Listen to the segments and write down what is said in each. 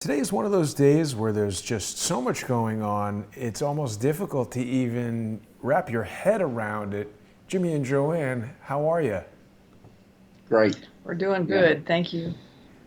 Today is one of those days where there's just so much going on, it's almost difficult to even wrap your head around it. Jimmy and JoAnne, how are you? Great. We're doing good, thank you.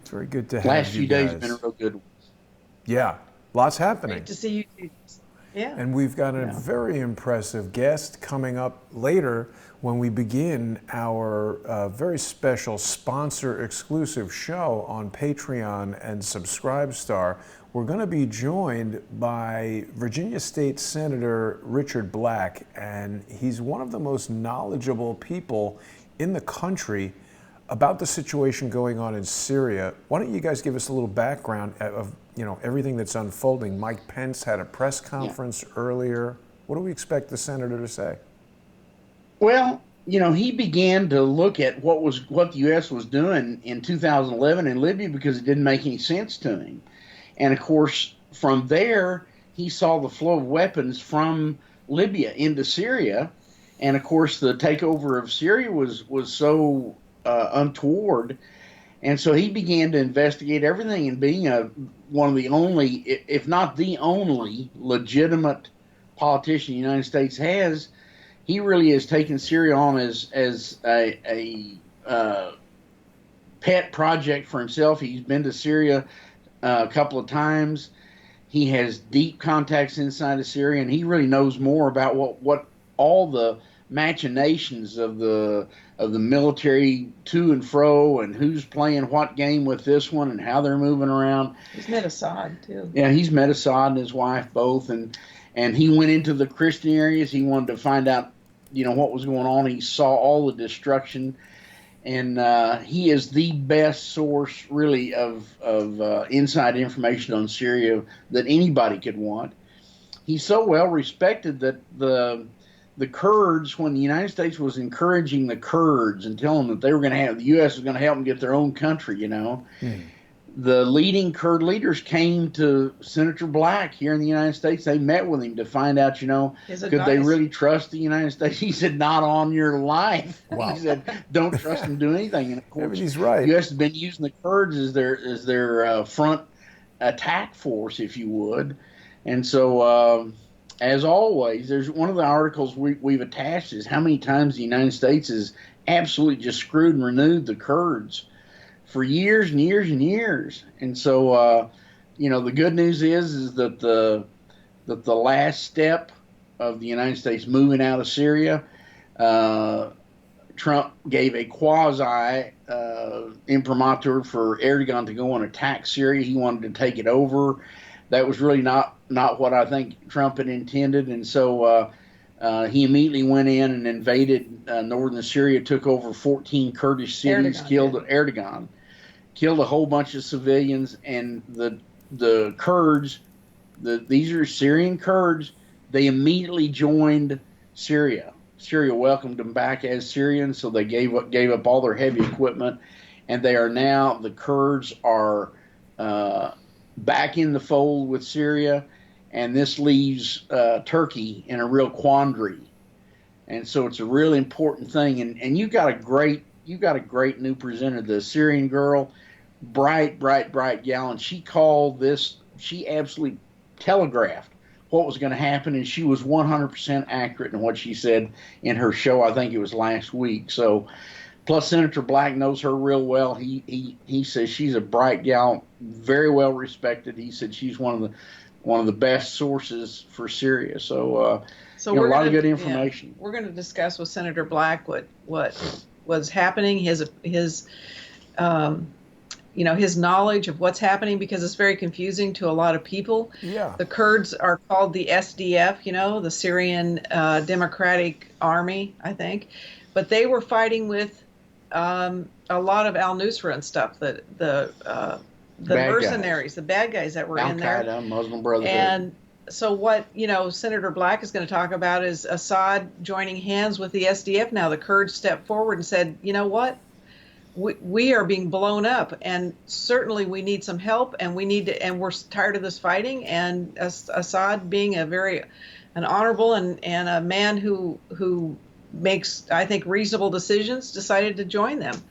It's very good to Last have you few days have been a guys. real good one. Yeah, lots happening. Great to see you too. Yeah. And we've got a Yeah. very impressive guest coming up later when we begin our very special sponsor exclusive show on Patreon and Subscribestar. We're going to be joined by Virginia State Senator Richard Black, and he's one of the most knowledgeable people in the country about the situation going on in Syria. Why don't you guys give us a little background of everything that's unfolding? Mike Pence had a press conference earlier. What do we expect the senator to say? Well, he began to look at what the U.S. was doing in 2011 in Libya because it didn't make any sense to him. And of course, from there, he saw the flow of weapons from Libya into Syria. And of course, the takeover of Syria was so untoward. And so he began to investigate everything, and being one of the only, if not the only, legitimate politician the United States has, he really has taken Syria on as a pet project for himself. He's been to Syria a couple of times. He has deep contacts inside of Syria, and he really knows more about what all the machinations of the military to and fro, and who's playing what game with this one, and how they're moving around. He's met Assad too. Yeah, he's met Assad and his wife both, and he went into the Christian areas. He wanted to find out, what was going on. He saw all the destruction, and he is the best source, really, of inside information on Syria that anybody could want. He's so well respected that the Kurds, when the United States was encouraging the Kurds and telling them that they were going to have, the U.S. was going to help them get their own country, the leading Kurd leaders came to Senator Black here in the United States. They met with him to find out, could they really trust the United States? He said, not on your life. Wow. He said, don't trust them to do anything. And of course, He's right. the U.S. has been using the Kurds as their front attack force, if you would. And so, as always, there's one of the articles we've attached is how many times the United States has absolutely just screwed and renewed the Kurds for years and years and years. And so, the good news is that the last step of the United States moving out of Syria, Trump gave a quasi imprimatur for Erdogan to go and attack Syria. He wanted to take it over. That was really not what I think Trump had intended. And so he immediately went in and invaded northern Syria, took over 14 Kurdish cities, killed a whole bunch of civilians. And the Kurds, these are Syrian Kurds, they immediately joined Syria. Syria welcomed them back as Syrians, so they gave up all their heavy equipment. And the Kurds are back in the fold with Syria, and this leaves Turkey in a real quandary. And so it's a really important thing. And you've got a great new presenter, the Syrian girl, bright gal, and she absolutely telegraphed what was going to happen, and she was 100% accurate in what she said in her show. I think it was last week. So, plus Senator Black knows her real well. He says she's a bright gal, very well respected. He said she's one of the best sources for Syria. So a lot of good information. We're going to discuss with Senator Black what was happening, his knowledge of what's happening, because it's very confusing to a lot of people. Yeah. The Kurds are called the SDF, the Syrian Democratic Army, I think, but they were fighting with a lot of al-Nusra and stuff, the mercenaries, the bad guys that were in there. Al-Qaeda, Muslim Brotherhood. And so what, Senator Black is going to talk about is Assad joining hands with the SDF now. The Kurds stepped forward and said, you know what? We are being blown up, and certainly we need some help, and we're tired of this fighting. And Assad, being an honorable and a man who makes, I think, reasonable decisions, decided to join them.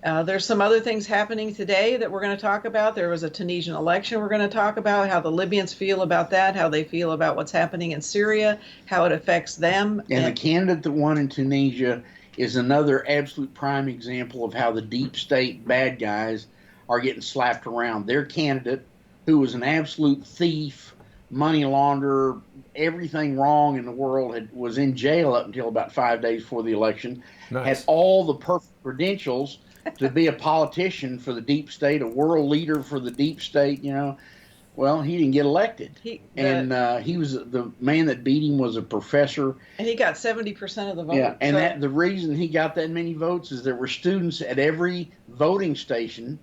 There's some other things happening today that we're going to talk about. There was a Tunisian election we're going to talk about, how the Libyans feel about that, how they feel about what's happening in Syria, how it affects them. And the candidate that won in Tunisia is another absolute prime example of how the deep state bad guys are getting slapped around. Their candidate, who was an absolute thief, money launderer, everything wrong in the world, was in jail up until about 5 days before the election, Nice. had all the perfect credentials to be a politician for the deep state, a world leader for the deep state, Well, he didn't get elected. He was the man that beat him was a professor. And he got 70% of the vote. Yeah, and the reason he got that many votes is there were students at every voting station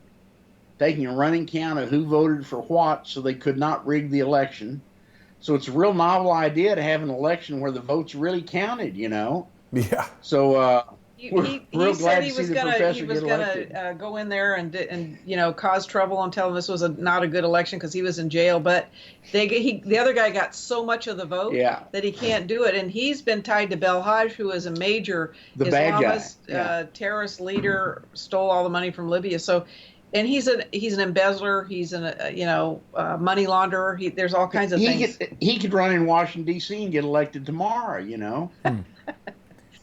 taking a running count of who voted for what, so they could not rig the election. So it's a real novel idea to have an election where the votes really counted, Yeah. So he said he was going to go in there and cause trouble and tell them this was not a good election because he was in jail. But the other guy got so much of the vote that he can't do it. And he's been tied to Belhaj, who is a major Islamist terrorist leader, stole all the money from Libya. So. And he's an embezzler. He's a money launderer. There's all kinds of things. He could run in Washington D.C. and get elected tomorrow.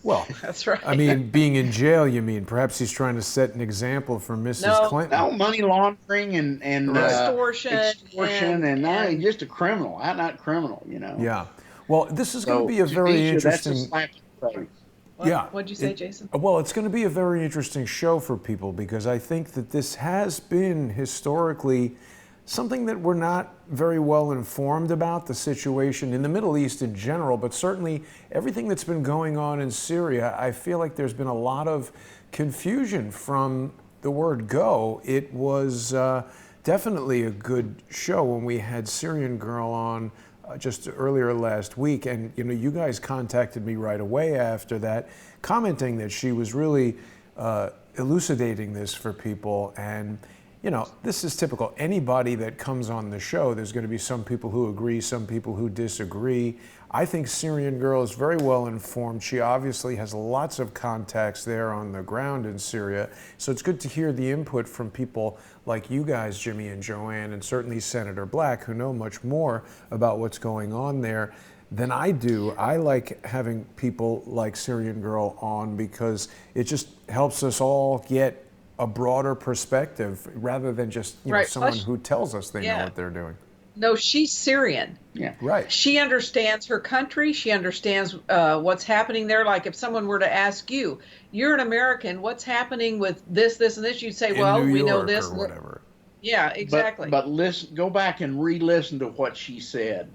Well, that's right. I mean, being in jail, you mean? Perhaps he's trying to set an example for Mrs. Clinton. No, money laundering and extortion, and just a criminal, not criminal. Yeah. Well, this is going to be a very interesting. What'd you say, Jason? Well, it's going to be a very interesting show for people because I think that this has been historically something that we're not very well informed about, the situation in the Middle East in general, but certainly everything that's been going on in Syria. I feel like there's been a lot of confusion from the word go. It was definitely a good show when we had Syrian Girl on just earlier last week, and you guys contacted me right away after that, commenting that she was really elucidating this for people. And this is typical. Anybody that comes on the show, there's going to be some people who agree, some people who disagree. I think Syrian Girl is very well informed. She obviously has lots of contacts there on the ground in Syria. So it's good to hear the input from people like you guys, Jimmy and JoAnne, and certainly Senator Black, who know much more about what's going on there than I do. I like having people like Syrian Girl on because it just helps us all get a broader perspective rather than just someone who tells us they know what they're doing. No, she's Syrian. Yeah, right. She understands her country. She understands what's happening there. Like if someone were to ask you, you're an American, what's happening with this, and this? You'd say, well, we know this. Or whatever. Yeah, exactly. But listen, go back and re-listen to what she said.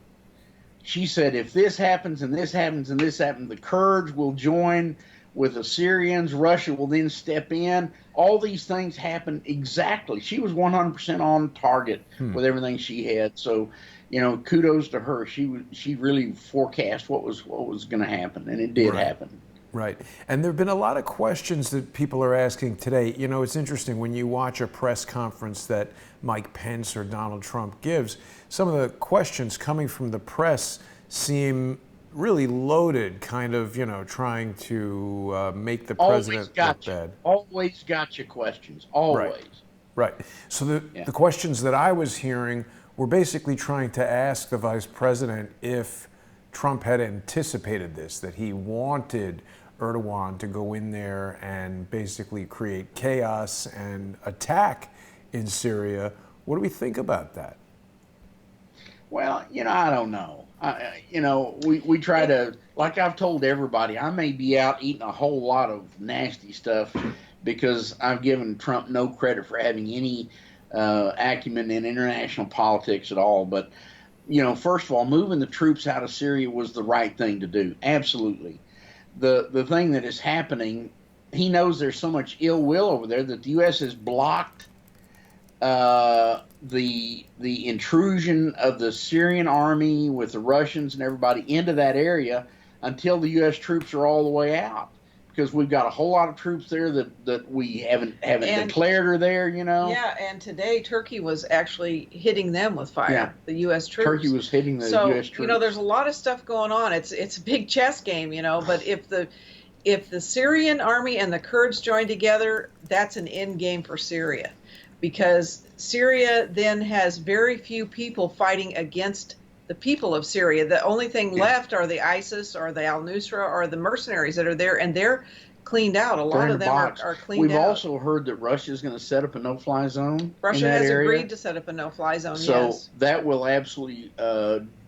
She said, if this happens and this happens and this happens, the Kurds will join with the Syrians. Russia will then step in. All these things happen exactly. She was 100% on target with everything she had. So, kudos to her. She really forecast what was going to happen, and it did happen. Right. And there have been a lot of questions that people are asking today. It's interesting when you watch a press conference that Mike Pence or Donald Trump gives, some of the questions coming from the press seem really loaded, kind of, trying to make the president look bad. Always got your questions. Always. Right. So the questions that I was hearing were basically trying to ask the vice president if Trump had anticipated this, that he wanted Erdogan to go in there and basically create chaos and attack in Syria. What do we think about that? Well, I don't know. We try to, like I've told everybody, I may be out eating a whole lot of nasty stuff because I've given Trump no credit for having any acumen in international politics at all. But, first of all, moving the troops out of Syria was the right thing to do. Absolutely. The thing that is happening, he knows there's so much ill will over there that the U.S. has blocked the intrusion of the Syrian army with the Russians and everybody into that area until the U.S. troops are all the way out, because we've got a whole lot of troops there that we haven't declared are there. Yeah, and today Turkey was actually hitting them with fire. The U.S. troops. Turkey was hitting the U.S. troops. There's a lot of stuff going on. It's a big chess game, but if if the Syrian army and the Kurds join together, that's an end game for Syria, because Syria then has very few people fighting against the people of Syria. The only thing left are the ISIS or the al-Nusra or the mercenaries that are there, and they're cleaned out. A lot of them are cleaned out. We've also heard that Russia is going to set up a no-fly zone. Russia in that has area. agreed to set up a no-fly zone. So yes. that will absolutely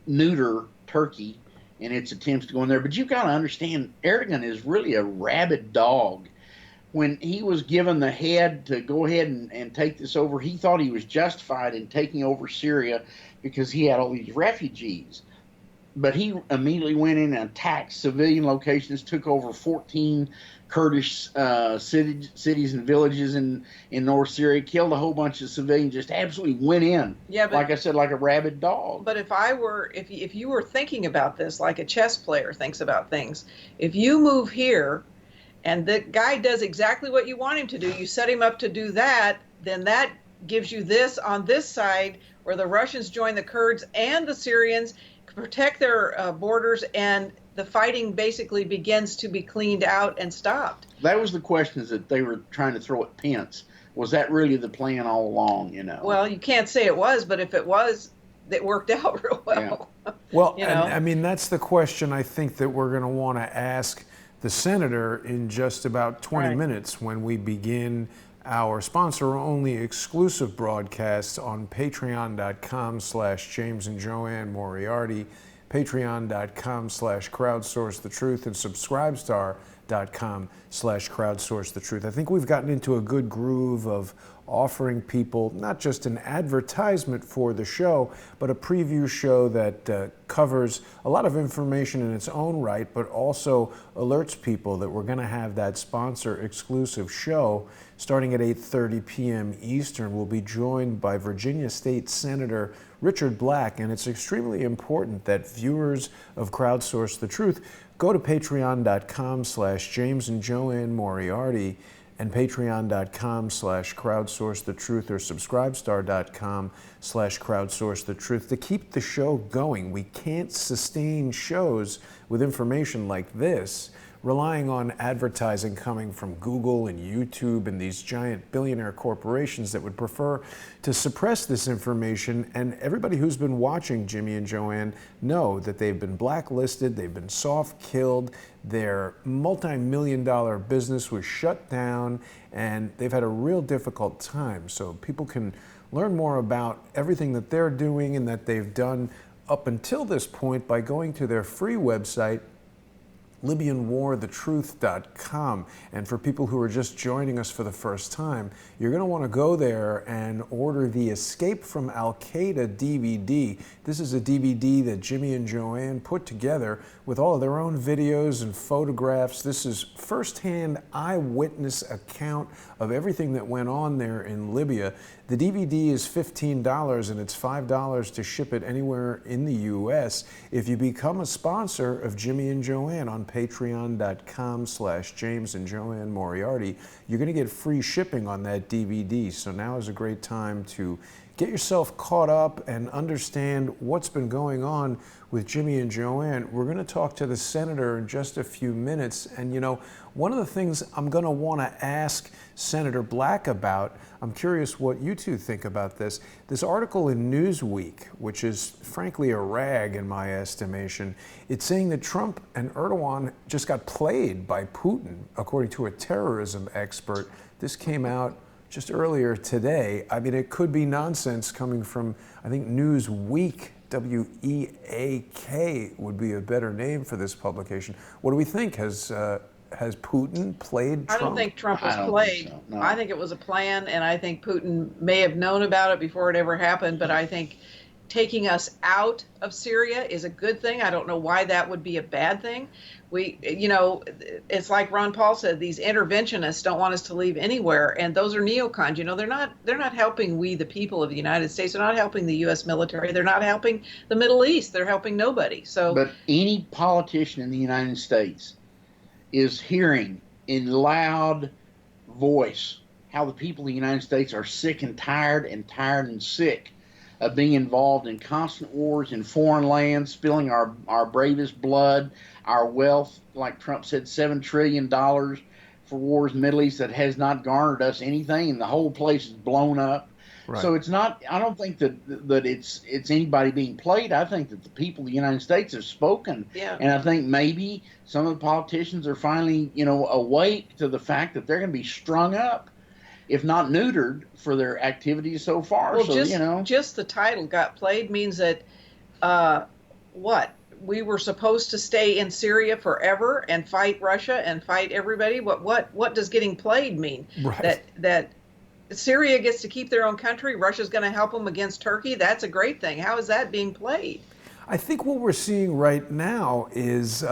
neuter Turkey in its attempts to go in there. But you've got to understand, Erdogan is really a rabid dog. When he was given the head to go ahead and take this over, he thought he was justified in taking over Syria because he had all these refugees. But he immediately went in and attacked civilian locations, took over 14 Kurdish cities and villages in North Syria, killed a whole bunch of civilians, just absolutely went in. Yeah, but, like I said, like a rabid dog. But if you were thinking about this like a chess player thinks about things, if you move here and the guy does exactly what you want him to do, you set him up to do that, then that gives you this on this side where the Russians join the Kurds and the Syrians, protect their borders, and the fighting basically begins to be cleaned out and stopped. That was the questions that they were trying to throw at Pence. Was that really the plan all along, you know? Well, you can't say it was, but if it was, it worked out real well. Yeah. Well, you know? and, I mean, that's the question I think that we're going to want to ask the senator in just about 20 minutes when we begin our sponsor-only exclusive broadcast on patreon.com/James and JoAnne Moriarty, patreon.com/crowdsourcethetruth, and subscribestar.com/crowdsourcethetruth. I think we've gotten into a good groove of offering people not just an advertisement for the show, but a preview show that covers a lot of information in its own right, but also alerts people that we're going to have that sponsor exclusive show starting at 8:30 p.m. Eastern. We'll be joined by Virginia State Senator Richard Black, and it's extremely important that viewers of Crowdsource the Truth go to patreon.com/James and JoAnne Moriarty and patreon.com/crowdsourcethetruth or subscribestar.com/crowdsourcethetruth to keep the show going. We can't sustain shows with information like this relying on advertising coming from Google and YouTube and these giant billionaire corporations that would prefer to suppress this information. And everybody who's been watching Jimmy and JoAnne know that they've been blacklisted, they've been soft-killed, their multi-million-dollar business was shut down, and they've had a real difficult time. So people can learn more about everything that they're doing and that they've done up until this point by going to their free website, LibyanWarTheTruth.com. And for people who are just joining us for the first time, you're going to want to go there and order the Escape from Al-Qaeda DVD. This is a DVD that Jimmy and JoAnne put together with all of their own videos and photographs. This is firsthand eyewitness account of everything that went on there in Libya. The DVD is $15 and it's $5 to ship it anywhere in the U.S. If you become a sponsor of Jimmy and JoAnne on patreon.com/James and JoAnne Moriarty, you're going to get free shipping on that DVD. So now is a great time to get yourself caught up and understand what's been going on with Jimmy and JoAnne. We're going to talk to the senator in just a few minutes. And, you know, one of the things I'm going to want to ask Senator Black about, I'm curious what you two think about this. This article in Newsweek, which is frankly a rag in my estimation, it's saying that Trump and Erdogan just got played by Putin, according to a terrorism expert. This came out just earlier today. I mean, it could be nonsense coming from, I think, Newsweek. WEAK would be a better name for this publication. What do we think? Has Putin played Trump? I don't think Trump was played. So, no. I think it was a plan, and I think Putin may have known about it before it ever happened, but I think taking us out of Syria is a good thing. I don't know why that would be a bad thing. It's like Ron Paul said, these interventionists don't want us to leave anywhere, and those are neocons. You know, they're not helping we, the people of the United States. They're not helping the U.S. military. They're not helping the Middle East. They're helping nobody. So, but any politician in the United States is hearing in loud voice how the people of the United States are sick and tired and sick being involved in constant wars in foreign lands, spilling our bravest blood, our wealth, like Trump said, $7 trillion for wars in the Middle East that has not garnered us anything, and the whole place is blown up. Right. So it's not. I don't think that it's anybody being played. I think that the people of the United States have spoken, Yeah. and I think maybe some of the politicians are finally, awake to the fact that they're going to be strung up, if not neutered, for their activities so far. Well, So just the title got played means that what? We were supposed to stay in Syria forever and fight Russia and fight everybody. What does getting played mean? Right. That Syria gets to keep their own country. Russia's going to help them against Turkey. That's a great thing. How is that being played? I think what we're seeing right now is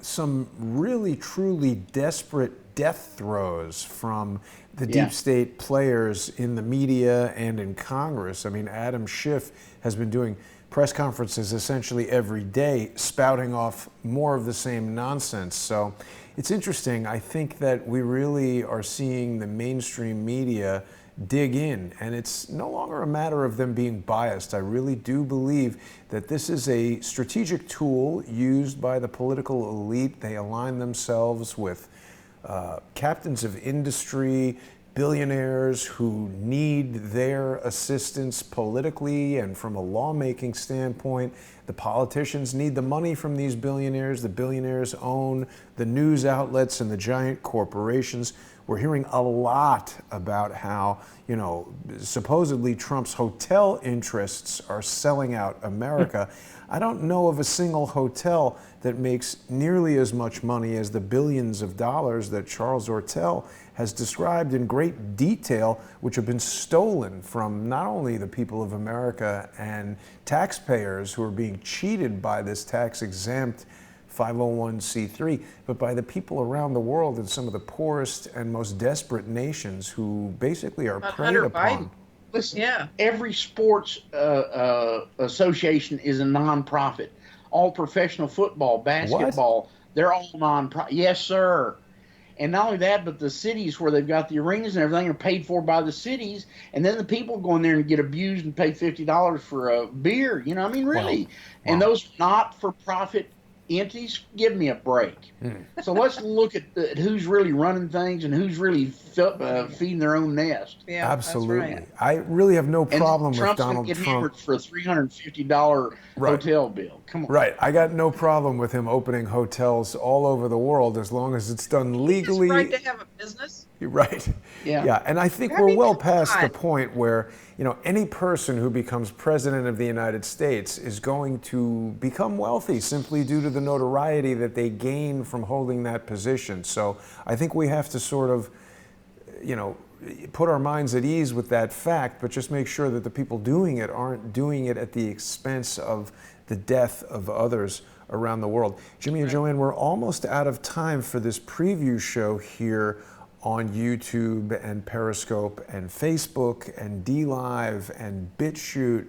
some really, truly desperate death throes from the deep state players in the media and in Congress. I mean, Adam Schiff has been doing press conferences essentially every day, spouting off more of the same nonsense. So it's interesting. I think that we really are seeing the mainstream media dig in, and it's no longer a matter of them being biased. I really do believe that this is a strategic tool used by the political elite. They align themselves with captains of industry, billionaires who need their assistance politically and from a lawmaking standpoint. The politicians need the money from these billionaires. The billionaires own the news outlets and the giant corporations. We're hearing a lot about how, supposedly Trump's hotel interests are selling out America. I don't know of a single hotel that makes nearly as much money as the billions of dollars that Charles Ortel has described in great detail, which have been stolen from not only the people of America and taxpayers who are being cheated by this tax-exempt 501c3, but by the people around the world in some of the poorest and most desperate nations who basically are preyed Hunter upon. Biden. Listen, every sports association is a nonprofit. All professional football, basketball, they're all nonprofit. Yes, sir. And not only that, but the cities where they've got the arenas and everything are paid for by the cities. And then the people go in there and get abused and pay $50 for a beer. Really. Wow. And those not-for-profit entities, give me a break. So let's look at who's really running things and who's really feeding their own nest. Yeah, absolutely. That's right. I really have no problem with Trump's Donald gonna get Trump. hammered for a $350 hotel bill. Come on. Right. I got no problem with him opening hotels all over the world as long as it's done legally. It's right to have a business. You're right. Yeah. And I think we're well past the point where, any person who becomes president of the United States is going to become wealthy simply due to the notoriety that they gain from holding that position. So I think we have to sort of, put our minds at ease with that fact, but just make sure that the people doing it aren't doing it at the expense of the death of others around the world. Jimmy and JoAnne, we're almost out of time for this preview show here on YouTube and Periscope and Facebook and DLive and BitChute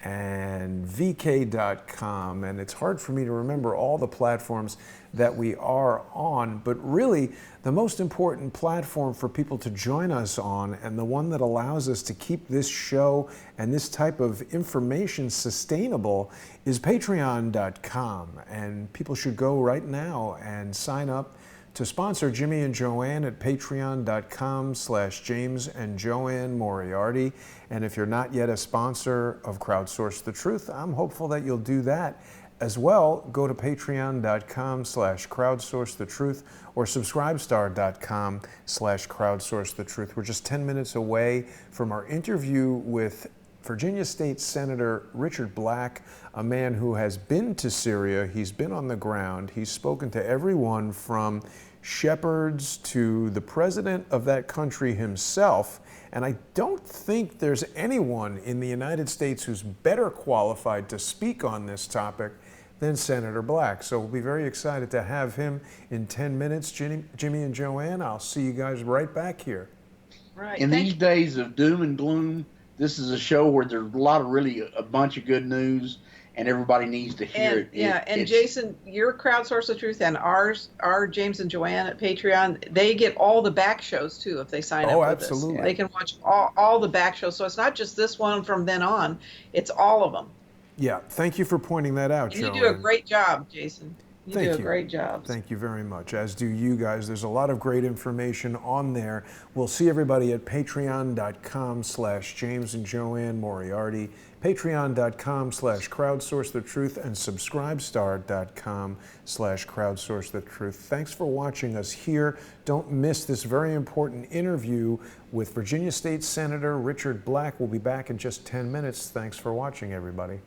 and VK.com. And it's hard for me to remember all the platforms that we are on, but really the most important platform for people to join us on, and the one that allows us to keep this show and this type of information sustainable, is Patreon.com. And people should go right now and sign up to sponsor Jimmy and JoAnne at patreon.com/James and JoAnne Moriarty. And if you're not yet a sponsor of Crowdsource the Truth, I'm hopeful that you'll do that as well. Go to patreon.com/Crowdsource the Truth or subscribestar.com/Crowdsource the Truth. We're just 10 minutes away from our interview with Virginia State Senator Richard Black, a man who has been to Syria. He's been on the ground. He's spoken to everyone from shepherds to the president of that country himself. And I don't think there's anyone in the United States who's better qualified to speak on this topic than Senator Black. So we'll be very excited to have him in 10 minutes. Jimmy and JoAnne, I'll see you guys right back here. Right. In these days of doom and gloom, this is a show where there's a bunch of good news, and everybody needs to hear it. Yeah, and Jason, your Crowdsource the Truth and ours, our James and JoAnne at Patreon, they get all the back shows too if they sign up with absolutely. us. They can watch all the back shows. So it's not just this one from then on, it's all of them. Yeah, thank you for pointing that out, And JoAnne. you do a great job, Jason. You Thank do a you. great job. Thank you very much, as do you guys. There's a lot of great information on there. We'll see everybody at patreon.com/James and JoAnne Moriarty, patreon.com/crowdsourcethetruth, and subscribestar.com/crowdsourcethetruth. Thanks for watching us here. Don't miss this very important interview with Virginia State Senator Richard Black. We'll be back in just 10 minutes. Thanks for watching, everybody.